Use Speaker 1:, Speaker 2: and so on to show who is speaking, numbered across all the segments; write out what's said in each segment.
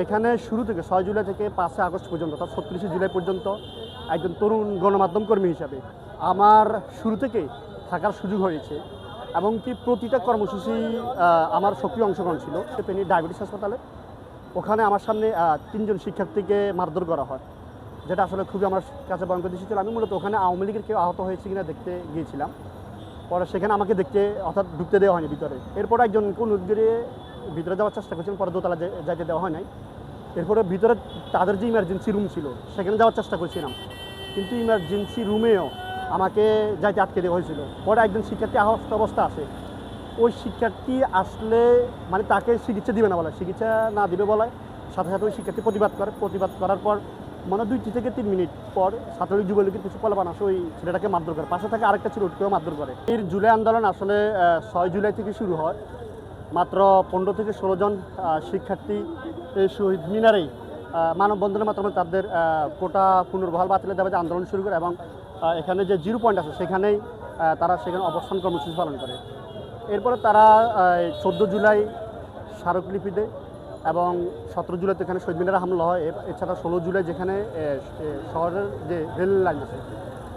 Speaker 1: এখানে শুরু থেকে 6 জুলাই থেকে 5 আগস্ট পর্যন্ত অর্থাৎ 36 জুলাই পর্যন্ত একজন তরুণ গণমাধ্যম কর্মী হিসাবে আমার শুরু থেকে থাকার সুযোগ হয়েছে এবং কি প্রতিটা কর্মসূচি আমার সক্রিয় অংশগ্রহণ ছিল। ফেনী ডায়াবেটিস হাসপাতালে ওখানে আমার সামনে 3জন শিক্ষার্থীকে মারধর করা হয়, যেটা আসলে খুবই আমার কাছে ভয়ঙ্কর দৃশ্য ছিল। আমি মূলত ওখানে আওয়ামী লীগের কেউ আহত হয়েছে কিনা দেখতে গিয়েছিলাম। পরে সেখানে আমাকে দেখতে অর্থাৎ ঢুকতে দেওয়া হয়নি ভিতরে। এরপর একজনকে অনুরোধ করে ভিতরে যাওয়ার চেষ্টা করছিলাম, পরে দোতলা যাইতে দেওয়া হয় নাই। এরপরে ভিতরে তাদের যে ইমার্জেন্সি রুম ছিল সেখানে যাওয়ার চেষ্টা করছিলাম, কিন্তু ইমার্জেন্সি রুমেও আমাকে যাইতে আটকে দেওয়া হয়েছিল। পরে একজন শিক্ষার্থী আহত অবস্থা আসে, ওই শিক্ষার্থী আসলে মানে তাকে চিকিৎসা দিবে না বলে, চিকিৎসা না দিবে বলায় সাথে সাথে ওই শিক্ষার্থী প্রতিবাদ করার পর মানে 2 থেকে 3 মিনিট পর ছাত্রলীগ যুবলীগের কিছু পোলাপান আসে ওই ছেলেটাকে মারধর করে। পাশে থাকে আরেকটা ছিল, ওটাকেও মারধর করে। এই জুলাই আন্দোলন আসলে 6 জুলাই থেকে শুরু হয়। মাত্র 15 থেকে 16 জন শিক্ষার্থী এই শহীদ মিনারেই মানববন্ধনের মাধ্যমে তাদের কোটা পুনর্বহাল বাতিলের দাবিতে আন্দোলন শুরু করে এবং এখানে যে 0 পয়েন্ট আছে সেখানেই তারা সেখানে অবস্থান কর্মসূচি পালন করে। এরপরে তারা 14 জুলাই স্মারকলিপি দেয় এবং 17 জুলাইতে এখানে শহীদ মিনারে হামলা হয়। এছাড়া 16 জুলাই যেখানে শহরের যে রেল লাইন আছে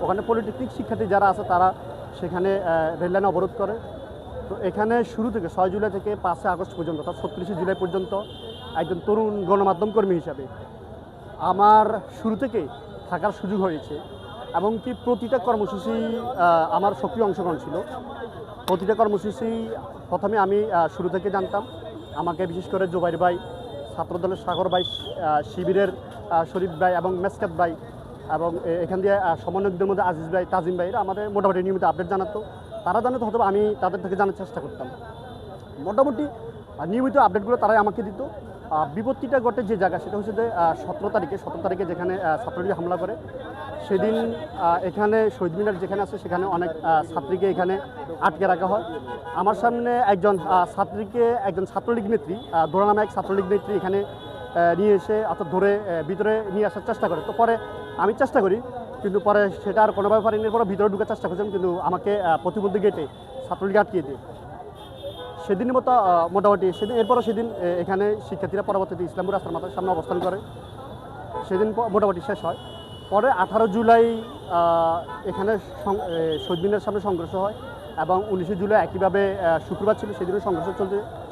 Speaker 1: ওখানে পলিটেকনিক শিক্ষার্থী যারা আছে তারা সেখানে রেল লাইন অবরোধ করে। তো এখানে শুরু থেকে 6 জুলাই থেকে 5 আগস্ট পর্যন্ত অর্থাৎ 36 জুলাই পর্যন্ত একজন তরুণ গণমাধ্যম কর্মী হিসাবে আমার শুরু থেকে থাকার সুযোগ হয়েছে এবং কি প্রতিটা কর্মসূচি আমার সক্রিয় অংশগ্রহণ ছিল। প্রতিটা কর্মসূচি প্রথমে আমি শুরু থেকে জানতাম। আমাকে বিশেষ করে জুবাইর ভাই, ছাত্রদলের সাগর ভাই, শিবিরের শরীফ ভাই এবং মেসকাত ভাই এবং এখান দিয়ে সমন্বয়কদের মধ্যে আজিজ ভাই, তাজিম ভাই, এরা আমাদের মোটামুটি নিয়মিত আপডেট জানাতো। তারা জানাতো, হয়তো আমি তাদের থেকে জানার চেষ্টা করতাম। মোটামুটি নিয়মিত আপডেটগুলো তারাই আমাকে দিত। বিপত্তিটা ঘটে যে জায়গা সেটা হচ্ছে যে 17 তারিখে যেখানে ছাত্রলীগ হামলা করে সেদিন এখানে শহীদ মিনার যেখানে আছে সেখানে অনেক ছাত্রীকে এখানে আটকে রাখা হয়। আমার সামনে একজন ছাত্রলীগ নেত্রী, দোরা নামে এক ছাত্রলীগ নেত্রী এখানে নিয়ে এসে অর্থাৎ ধরে ভিতরে নিয়ে আসার চেষ্টা করে। তো পরে আমি চেষ্টা করি, কিন্তু পরে সেটা আর কোনোভাবে পারিনি। পরে ভিতরে ঢুকার চেষ্টা করছিলাম, কিন্তু আমাকে প্রতিবন্ধী গেটে ছাত্রলীগ আটকিয়ে দিয়ে সেদিনের মতো মোটামুটি সেদিন এখানে শিক্ষার্থীরা পরবর্তীতে ইসলামপুর রাস্তার মাথার সামনে অবস্থান করে। সেদিন মোটামুটি শেষ হয়। পরে 18 জুলাই এখানে শহীদ মিনারের সামনে সংঘর্ষ হয় এবং 19 জুলাই একইভাবে শুক্রবার ছিল, সেদিনও সংঘর্ষ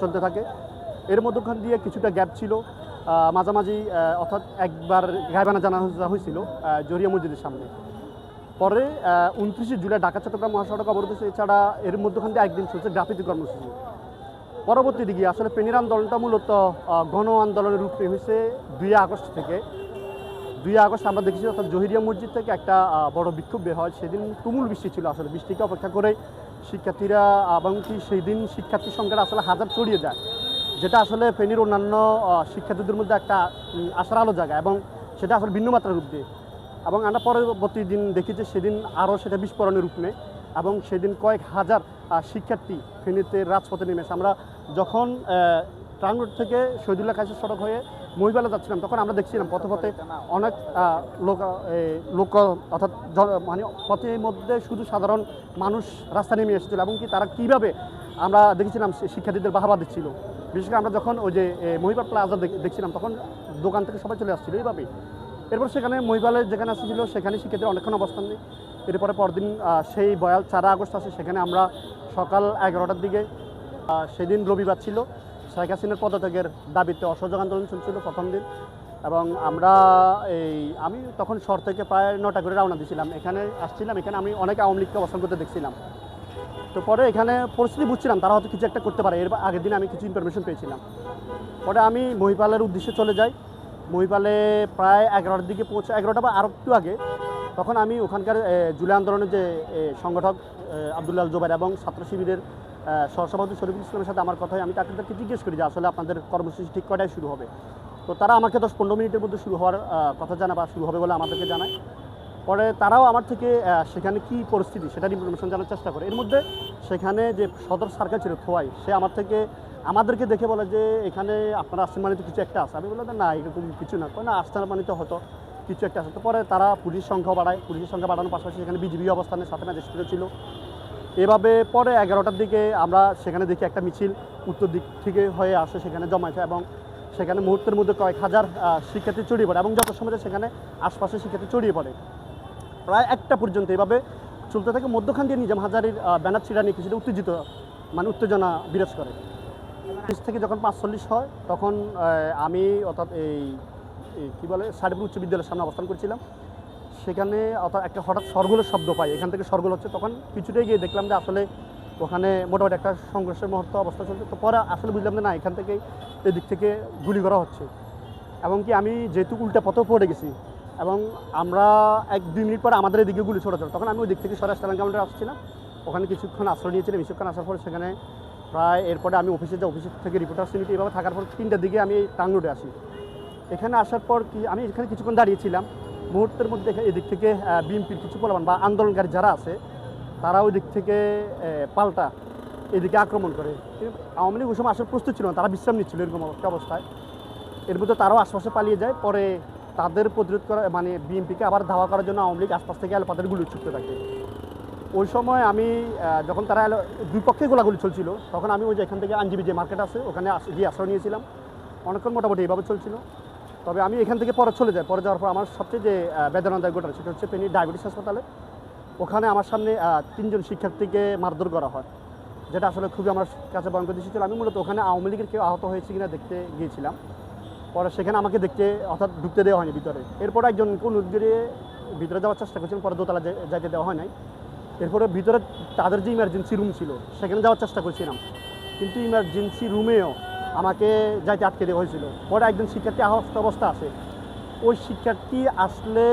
Speaker 1: চলতে থাকে। এর মধ্যখান দিয়ে কিছুটা গ্যাপ ছিল, মাঝামাঝি অর্থাৎ একবার গায়বানা জানাজা হয়েছিল জরিয়া মসজিদের সামনে। পরে 29 জুলাই ঢাকা চট্টগ্রাম মহাসড়ক অবরোধ হয়েছে। এছাড়া এর মধ্যখান দিয়ে একদিন চলছে গ্রাফিতি কর্মসূচি। পরবর্তী দিকে আসলে ফেনীর আন্দোলনটা মূলত গণ আন্দোলনের রূপ হয়েছে 2 আগস্ট থেকে। 2 আগস্ট আমরা দেখেছি অর্থাৎ জহিরিয়া মসজিদ থেকে একটা বড় বিক্ষোভ বের হয়। সেদিন তুমুল বৃষ্টি ছিল, আসলে বৃষ্টিকে অপেক্ষা করে শিক্ষার্থীরা এবং কি সেই দিন শিক্ষার্থী সংখ্যাটা আসলে 1000 ছড়িয়ে যায়, যেটা আসলে ফেনীর অন্যান্য শিক্ষার্থীদের মধ্যে একটা আশার আলো জায়গা এবং সেটা আসলে ভিন্ন মাত্রার রূপ দিয়ে। এবং আমরা পরবর্তী দিন দেখি যে সেদিন আরও সেটা বিস্ফোরণের রূপ নেয় এবং সেদিন কয়েক হাজার শিক্ষার্থী ফেনীতে রাজপথে নেমেছে। আমরা যখন ট্রাং রোড থেকে শহীদুল্লাহ কাশি সড়ক হয়ে মহিবালা যাচ্ছিলাম তখন আমরা দেখছিলাম পথে অনেক লোক অর্থাৎ মানে পথের মধ্যে শুধু সাধারণ মানুষ রাস্তা নেমে এসেছিল এবং কি তারা কীভাবে আমরা দেখেছিলাম শিক্ষার্থীদের বাহাবা দিচ্ছিল। বিশেষ করে আমরা যখন ওই যে মহিবাল প্লাজা দেখছিলাম তখন দোকান থেকে সবাই চলে আসছিল এইভাবেই। এরপর সেখানে মহিবালের যেখানে আসছিল সেখানে শিক্ষার্থীরা অনেকক্ষণ অবস্থান নেই। এরপরে পরদিন সেই বয়াল 4 আগস্ট আছে, সেখানে আমরা সকাল 11টার দিকে, সেদিন রবিবার ছিল, শেখ হাসিনার পদত্যাগের দাবিতে অসহযোগ আন্দোলন চলছিল প্রথম দিন। এবং আমি তখন শহর থেকে প্রায় 9টা করে রওনা দিয়েছিলাম, এখানে আসছিলাম। এখানে আমি অনেক আওয়ামী লীগকে অবস্থান করতে দেখছিলাম। তো পরে এখানে পরিস্থিতি বুঝছিলাম তারা হয়তো কিছু একটা করতে পারে। এর আগের দিন আমি কিছু ইনফরমেশন পেয়েছিলাম। পরে আমি মহিপালের উদ্দেশ্যে চলে যাই। মহিপালে প্রায় 11টার দিকে পৌঁছে, 11টা বা আরও একটু আগে, তখন আমি ওখানকার জুলাই আন্দোলনের যে সংগঠক আব্দুল্লাহ জুবাইর এবং ছাত্র শিবিরের সহসভাপতি শরীফুল ইসলামের সাথে আমার কথা হয়। আমি তাদেরকে জিজ্ঞেস করি যে আসলে আপনাদের কর্মসূচি ঠিক কয়টায় শুরু হবে। তো তারা আমাকে 10-15 মিনিটের মধ্যে শুরু হওয়ার কথা জানায় বা শুরু হবে বলে আমাদেরকে জানায়। পরে তারাও আমার থেকে সেখানে কি পরিস্থিতি সেটার ইনফরমেশন জানার চেষ্টা করে। এর মধ্যে সেখানে যে সদর সার্কেল ছিল খোয়াই, সে আমাদেরকে দেখে বলে যে এখানে আপনারা আসছেন মানে তো কিছু একটা আছে। আমি বললাম না, এরকম কিছু না, না আসছেন মানে তো হয়তো কিছু একটা আছে। তো পরে তারা পুলিশ সংখ্যা বাড়ায়, পুলিশের সংখ্যা বাড়ানোর পাশাপাশি সেখানে বিজিবি অবস্থানের সাথে ম্যাজিস্ট্রেটও ছিল। এভাবে পরে 11টার দিকে আমরা সেখানে দেখি একটা মিছিল উত্তর দিক থেকে হয়ে আসে, সেখানে জমায়েত হয় এবং সেখানে মুহূর্তের মধ্যে কয়েক হাজার শিক্ষার্থী ছড়িয়ে পড়ে এবং যত সময় সেখানে আশপাশে শিক্ষার্থী ছড়িয়ে পড়ে প্রায় 1টা পর্যন্ত এভাবে চলতে থাকে। মধ্যখান দিয়ে নিজাম হাজারির ব্যানার ছিঁড়া নিয়ে কিছুটা উত্তেজনা বিরাজ করে। থেকে যখন 45 হয় তখন আমি অর্থাৎ এই কী বলে সাইডপুর উচ্চ বিদ্যালয়ের সামনে অবস্থান করছিলাম। সেখানে অর্থাৎ একটা হঠাৎ শরগোলের শব্দ পাই, এখান থেকে শরগোল হচ্ছে। তখন কিছুটাই গিয়ে দেখলাম যে আসলে ওখানে মোটামুটি একটা সংঘর্ষের মুহূর্ত অবস্থা চলছে। তো পরে আসলে বুঝলাম যে না, এখান থেকে এদিক থেকে গুলি করা হচ্ছে এবং কি আমি যেহেতু উল্টা পথেও পড়ে গেছি এবং আমরা 1-2 মিনিট পরে আমাদের এদিকে গুলি ছোড়া তখন আমি ওই দিক থেকে সরে আসলাম কাউন্টারে আসছিলাম। ওখানে কিছুক্ষণ আশ্রয় নিয়েছিলাম। কিছুক্ষণ আসার পর সেখানে প্রায় এরপরে আমি অফিসে থেকে রিপোর্টার ইউনিটি এভাবে থাকার পর 3টার দিকে আমি টাং রোডে আসি। এখানে আসার পর কি আমি এখানে কিছুক্ষণ দাঁড়িয়েছিলাম। মুহূর্তের মধ্যে এদিক থেকে বিএনপির কিছু পোলাপান বা আন্দোলনকারী যারা আছে তারা ওই দিক থেকে পাল্টা এদিকে আক্রমণ করে। আওয়ামী লীগ ওই সময় আসার প্রস্তুত ছিল না, তারা বিশ্রাম নিচ্ছিল এরকম একটা অবস্থায়। এর মধ্যে তারাও আশপাশে পালিয়ে যায়। পরে তাদের প্রতিরোধ করা মানে বিএনপিকে আবার ধাওয়া করার জন্য আওয়ামী লীগ আশপাশ থেকে তাদের গুলি ছুটতে থাকে। ওই সময় আমি যখন তারা দুই পক্ষে গোলাগুলি চলছিল তখন আমি ওই যে এখান থেকে আইনজীবী যে মার্কেট আছে ওখানে গিয়ে আশ্রয় নিয়েছিলাম। অনেকক্ষণ মোটামুটি এইভাবে চলছিল। তবে আমি এখান থেকে পরে চলে যাই। পরে যাওয়ার পর আমার সবচেয়ে যে বেদনাদায়ক ঘটনা সেটা হচ্ছে ফেনী ডায়াবেটিস হাসপাতালে। ওখানে আমার সামনে 3জন শিক্ষার্থীকে মারধর করা হয়, যেটা আসলে খুবই আমার কাছে ভয়ঙ্কর দৃশ্য ছিল। আমি মূলত ওখানে আওয়ামী লীগের কেউ আহত হয়েছে কিনা দেখতে গিয়েছিলাম। পরে সেখানে আমাকে অর্থাৎ ঢুকতে দেওয়া হয়নি ভিতরে। এরপরে একজন কোন উদ্গিরে ভিতরে যাওয়ার চেষ্টা করছিলেন, পরে দোতলা যাইতে দেওয়া হয় নাই। এরপরে ভিতরে তাদের যে ইমার্জেন্সি রুম ছিল সেখানে যাওয়ার চেষ্টা করছিলাম, কিন্তু ইমার্জেন্সি রুমেও আমাকে যাইতে আটকে দেওয়া হয়েছিল। পরে একজন শিক্ষার্থী আহত অবস্থা আসে। ওই শিক্ষার্থী আসলে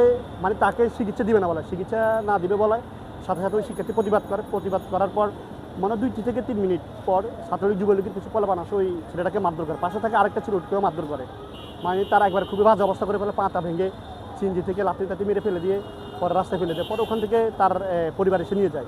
Speaker 1: মানে তাকে চিকিৎসা দিবে না বলে, চিকিৎসা না দিবে বলায় সাথে সাথে ওই শিক্ষার্থী প্রতিবাদ করার পর মানে 2 থেকে 3 মিনিট পর ছাত্রলীগ যুবলীগের কিছু পোলাপান আসে ওই ছেলেটাকে মারধর করে। পাশে থাকে আরেকটা ছিল, ওকেও মারধর করে। মানে তারা একবার খুবই বাজে অবস্থা করে ফেলে, পাটা ভেঙে চিনজি থেকে লাথি মেরে ফেলে দিয়ে পরে রাস্তায় ফেলে দেয়। পরে ওখান থেকে তার পরিবার এসে নিয়ে যায়।